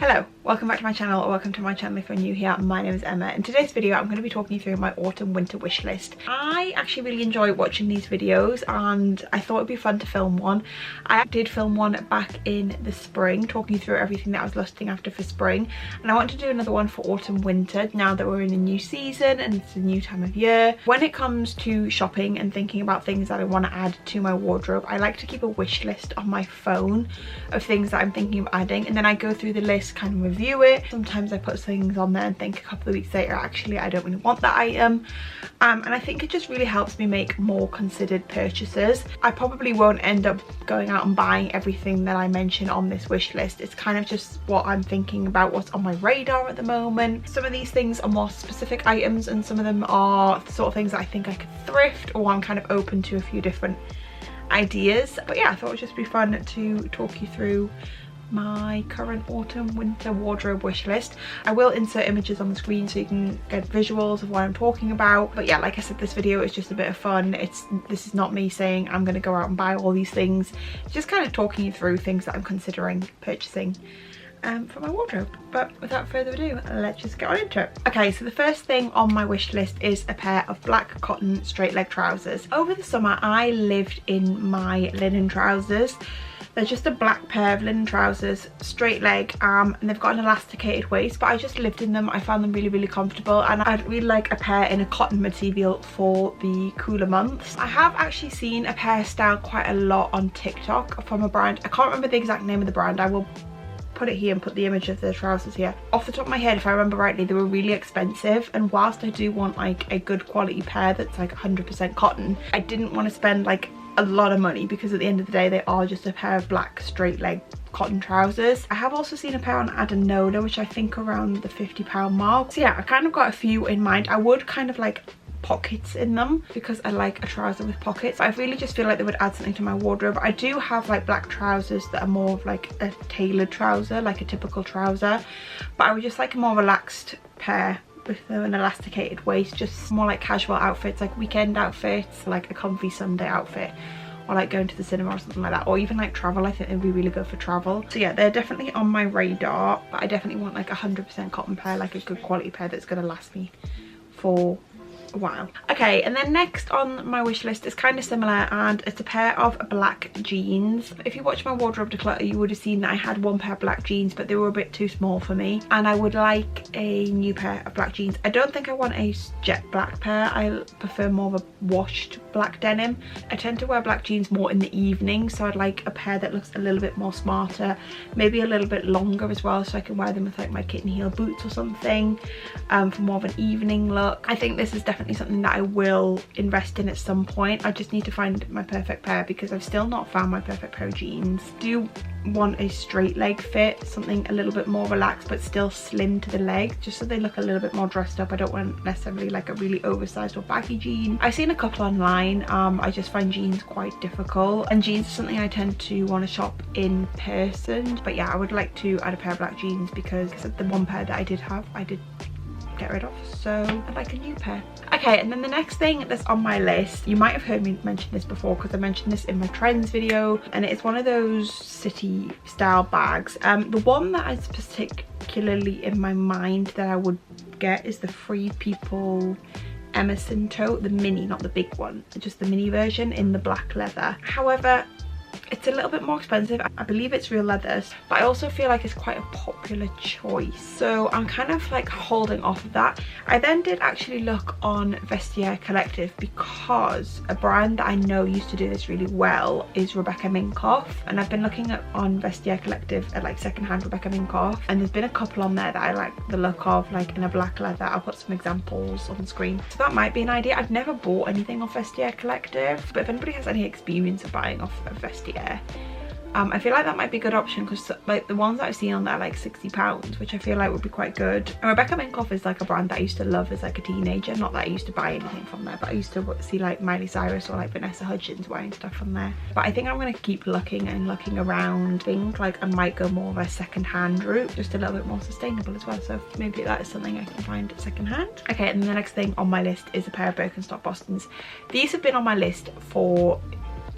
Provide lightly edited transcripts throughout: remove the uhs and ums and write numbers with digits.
Hello, welcome back to my channel, or welcome to my channel if you're new here. My name is Emma. In today's video I'm going to be talking you through my autumn winter wish list. I actually really enjoy watching these videos and I thought it'd be fun to film one. I did film one back in the spring, talking you through everything that I was lusting after for spring, and I want to do another one for autumn winter now that we're in a new season and it's a new time of year. When it comes to shopping and thinking about things that I want to add to my wardrobe, I like to keep a wish list on my phone of things that I'm thinking of adding, and then I go through the list, kind of review it. Sometimes I put things on there and think a couple of weeks later, actually I don't really want that item, and I think it just really helps me make more considered purchases. I probably won't end up going out and buying everything that I mention on this wish list. It's kind of just what I'm thinking about, what's on my radar at the moment. Some of these things are more specific items and some of them are the sort of things that I think I could thrift, or I'm kind of open to a few different ideas. But yeah, I thought it would just be fun to talk you through my current autumn winter wardrobe wish list. I will insert images on the screen so you can get visuals of what I'm talking about. But yeah, like I said, this video is just a bit of fun. This is not me saying I'm going to go out and buy all these things. It's just kind of talking you through things that I'm considering purchasing for my wardrobe. But without further ado, let's just get on into it. Okay, so the first thing on my wish list is a pair of black cotton straight leg trousers. Over the summer I lived in my linen trousers. They're just a black pair of linen trousers, straight leg, and they've got an elasticated waist, but I just lived in them. I found them really comfortable, and I'd really like a pair in a cotton material for the cooler months. I have actually seen a pair styled quite a lot on TikTok from a brand. I can't remember the exact name of the brand. I will put it here and put the image of the trousers here. Off the top of my head, if I remember rightly, they were really expensive, and whilst I do want like a good quality pair that's like 100% cotton, I didn't want to spend like a lot of money, because at the end of the day they are just a pair of black straight leg cotton trousers. I have also seen a pair on Adanoda, which I think around the £50 mark. So yeah, I kind of got a few in mind. I would kind of like pockets in them because I like a trouser with pockets. I really just feel like they would add something to my wardrobe. I do have like black trousers that are more of like a tailored trouser, like a typical trouser, but I would just like a more relaxed pair with an elasticated waist, just more like casual outfits, like weekend outfits, like a comfy Sunday outfit, or like going to the cinema or something like that, or even like travel. I think they'd be really good for travel. So yeah, they're definitely on my radar, but I definitely want like a 100% cotton pair, like a good quality pair that's going to last me for a while. Okay, and then next on my wish list is kind of similar, and it's a pair of black jeans. If you watch my wardrobe declutter, you would have seen that I had one pair of black jeans, but they were a bit too small for me, and I would like a new pair of black jeans. I don't think I want a jet black pair. I prefer more of a washed black denim. I tend to wear black jeans more in the evening, so I'd like a pair that looks a little bit more smarter, maybe a little bit longer as well, so I can wear them with like my kitten heel boots or something, for more of an evening look. I think this is definitely something that I will invest in at some point. I just need to find my perfect pair, because I've still not found my perfect pair of jeans. I do want a straight leg fit, something a little bit more relaxed but still slim to the leg, just so they look a little bit more dressed up. I don't want necessarily like a really oversized or baggy jean. I've seen a couple online. I just find jeans quite difficult, and jeans is something I tend to want to shop in person. But yeah, I would like to add a pair of black jeans, because the one pair that I did have, I did get rid of, so I'd like a new pair. Okay, and then the next thing that's on my list, you might have heard me mention this before because I mentioned this in my trends video, and it's one of those city style bags. The one that is particularly in my mind that I would get is the Free People Emerson tote, the mini, not the big one, just the mini version in the black leather. However, it's a little bit more expensive. I believe it's real leathers, but I also feel like it's quite a popular choice, so I'm kind of like holding off of that. I then did actually look on Vestiaire Collective, because a brand that I know used to do this really well is Rebecca Minkoff, and I've been looking at on Vestiaire Collective at like secondhand Rebecca Minkoff, and there's been a couple on there that I like the look of, like in a black leather. I'll put some examples on the screen, so that might be an idea. I've never bought anything off Vestiaire Collective, but if anybody has any experience of buying off of Vestiaire, I feel like that might be a good option, because like the ones that I've seen on there are like £60, which I feel like would be quite good. And Rebecca Minkoff is like a brand that I used to love as like a teenager. Not that I used to buy anything from there, but I used to see like Miley Cyrus or like Vanessa Hudgens wearing stuff from there. But I think I'm going to keep looking and looking around. Think like I might go more of a second-hand route, just a little bit more sustainable as well, so maybe that is something I can find second-hand. Okay, and the next thing on my list is a pair of Birkenstock Bostons. These have been on my list for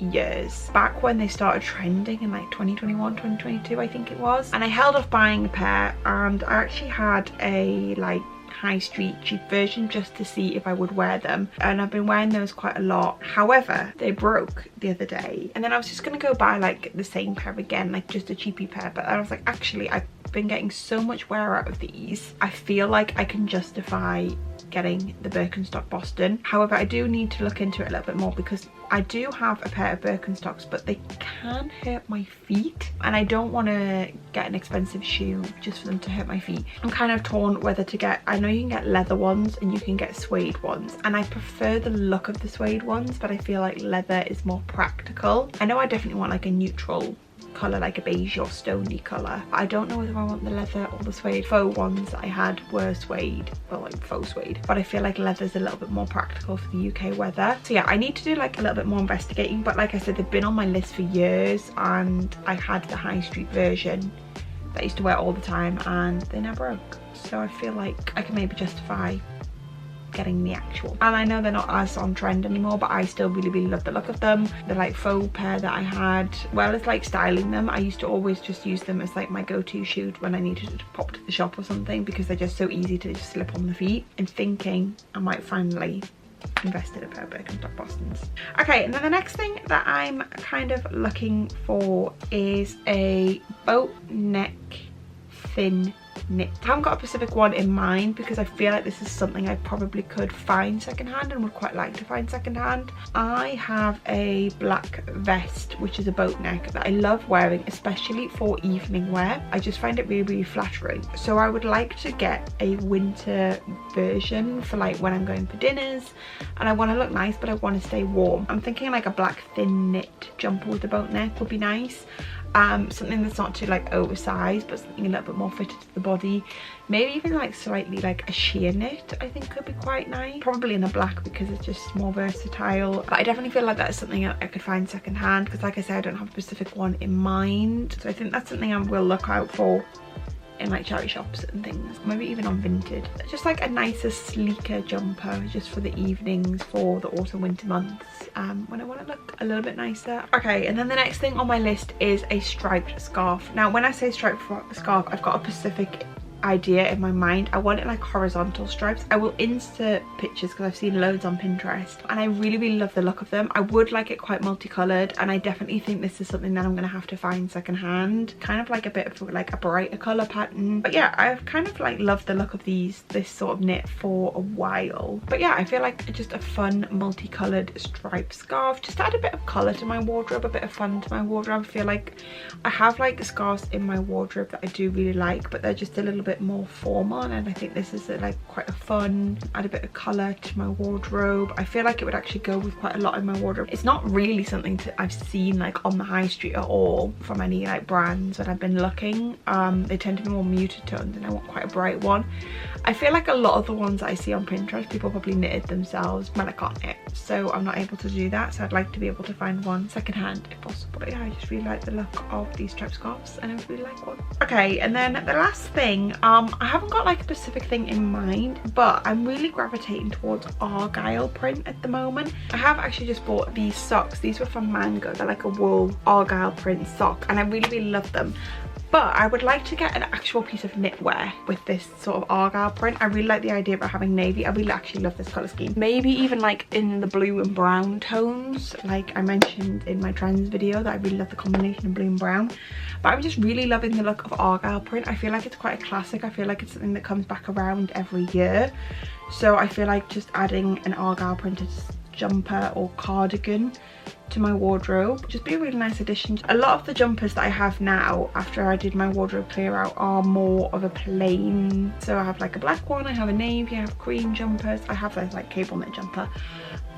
years, back when they started trending in like 2021, 2022 I think it was, and I held off buying a pair, and I actually had a like high street cheap version just to see if I would wear them, and I've been wearing those quite a lot. However, they broke the other day, and then I was just gonna go buy like the same pair again, like just a cheapy pair, but I was like, actually I've been getting so much wear out of these, I feel like I can justify getting the Birkenstock Boston. However, I do need to look into it a little bit more, because I do have a pair of Birkenstocks, but they can hurt my feet, and I don't want to get an expensive shoe just for them to hurt my feet. I'm kind of torn whether to get, I know you can get leather ones and you can get suede ones, and I prefer the look of the suede ones, but I feel like leather is more practical. I know I definitely want like a neutral colour, like a beige or stony colour. I don't know whether I want the leather or the suede. Faux ones that I had were suede, well, like faux suede, but I feel like leather's a little bit more practical for the UK weather. So yeah, I need to do like a little bit more investigating, but like I said, they've been on my list for years, and I had the high street version that I used to wear all the time, and they never broke. So I feel like I can maybe justify getting the actual, and I know they're not as on trend anymore, but I still really love the look of them. The like faux pair that I had, well, it's like styling them, I used to always just use them as like my go-to shoe when I needed to pop to the shop or something, because they're just so easy to just slip on the feet, and thinking I might finally invest in a pair of Birkenstock Bostons. Okay, and then the next thing that I'm kind of looking for is a boat neck thin knit. I haven't got a specific one in mind, because I feel like this is something I probably could find secondhand and would quite like to find secondhand. I have a black vest which is a boat neck that I love wearing, especially for evening wear. I just find it really flattering, so I would like to get a winter version for like when I'm going for dinners and I want to look nice but I want to stay warm. I'm thinking like a black thin knit jumper with a boat neck would be nice. Something that's not too like oversized, but something a little bit more fitted to the body. Maybe even like slightly like a sheer knit I think could be quite nice, probably in the black because it's just more versatile. But I definitely feel like that's something I could find secondhand, because like I said, I don't have a specific one in mind, so I think that's something I will look out for in like charity shops and things, maybe even on Vinted. Just like a nicer, sleeker jumper just for the evenings for the autumn winter months, when I want to look a little bit nicer. Okay, and then the next thing on my list is a striped scarf. Now when I say striped scarf, I've got a specific idea in my mind. I want it like horizontal stripes. I will insert pictures because I've seen loads on Pinterest, and I really love the look of them. I would like it quite multicolored, and I definitely think this is something that I'm gonna have to find secondhand, kind of like a bit of like a brighter color pattern. But yeah, I've kind of like loved the look of this sort of knit for a while. But yeah, I feel like just a fun multicolored striped scarf just to add a bit of color to my wardrobe, a bit of fun to my wardrobe. I feel like I have like scarves in my wardrobe that I do really like, but they're just a little bit more formal, and I think this is like quite a fun, add a bit of color to my wardrobe. I feel like it would actually go with quite a lot in my wardrobe. It's not really something I've seen like on the high street at all from any like brands when I've been looking. They tend to be more muted tones, and I want quite a bright one. I feel like a lot of the ones that I see on Pinterest, people probably knitted themselves, but I can't knit, so I'm not able to do that. So I'd like to be able to find one secondhand if possible. But yeah, I just really like the look of these striped scarves, and I really like one. Okay, and then the last thing, I haven't got like a specific thing in mind, but I'm really gravitating towards argyle print at the moment. I have actually just bought these socks. These were from Mango. They're like a wool argyle print sock, and I really love them. But I would like to get an actual piece of knitwear with this sort of argyle print. I really like the idea about having navy. I really actually love this colour scheme. Maybe even like in the blue and brown tones, like I mentioned in my trends video that I really love the combination of blue and brown. But I'm just really loving the look of argyle print. I feel like it's quite a classic. I feel like it's something that comes back around every year. So I feel like just adding an argyle printed jumper or cardigan to my wardrobe just be a really nice addition. A lot of the jumpers that I have now after I did my wardrobe clear out are more of a plain, so I have like a black one, I have a navy, I have cream jumpers, I have a like cable knit jumper,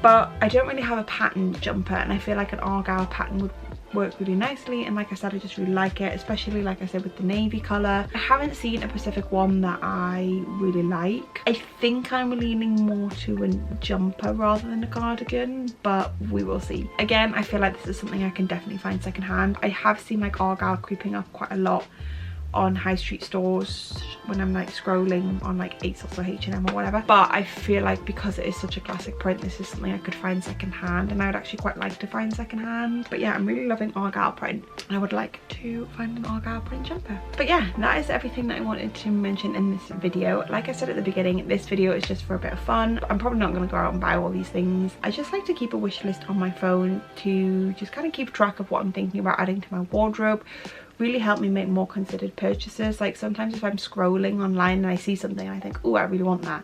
but I don't really have a patterned jumper, and I feel like an argyle pattern would work really nicely. And like I said, I just really like it, especially like I said with the navy color. I haven't seen a specific one that I really like. I think I'm leaning more to a jumper rather than a cardigan, but we will see. Again, I feel like this is something I can definitely find secondhand. I have seen like argyle creeping up quite a lot on high street stores when I'm like scrolling on like ASOS or H&M or whatever, but I feel like because it is such a classic print, this is something I could find secondhand, and I would actually quite like to find secondhand. But yeah, I'm really loving Argyle print, and I would like to find an Argyle print jumper. But yeah, that is everything that I wanted to mention in this video. Like I said at the beginning, this video is just for a bit of fun. I'm probably not going to go out and buy all these things. I just like to keep a wish list on my phone to just kind of keep track of what I'm thinking about adding to my wardrobe. Really help me make more considered purchases. Like sometimes if I'm scrolling online and I see something and I think, oh, I really want that,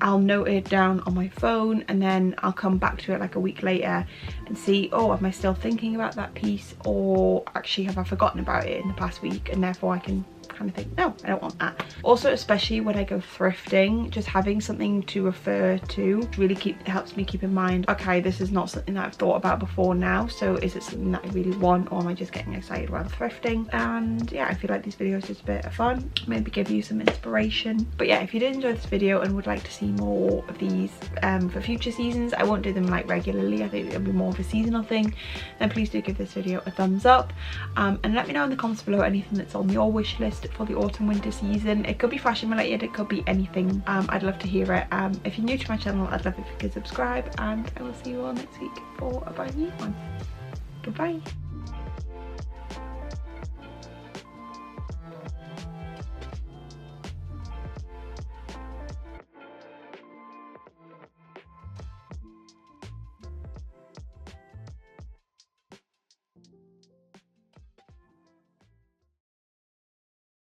I'll note it down on my phone, and then I'll come back to it like a week later and see, oh, am I still thinking about that piece, or actually have I forgotten about it in the past week, and therefore I can kind of think, no, I don't want that. Also, especially when I go thrifting, just having something to refer to really helps me keep in mind, okay, this is not something that I've thought about before now, so is it something that I really want, or am I just getting excited while thrifting? And yeah, I feel like these videos are just a bit of fun, maybe give you some inspiration. But yeah, if you did enjoy this video and would like to see more of these for future seasons, I won't do them like regularly, I think it'll be more of a seasonal thing, then please do give this video a thumbs up, and let me know in the comments below anything that's on your wish list for the autumn winter season. It could be fashion related, it could be anything. I'd love to hear it. If you're new to my channel, I'd love it if you could subscribe, and I will see you all next week for a brand new one. Goodbye.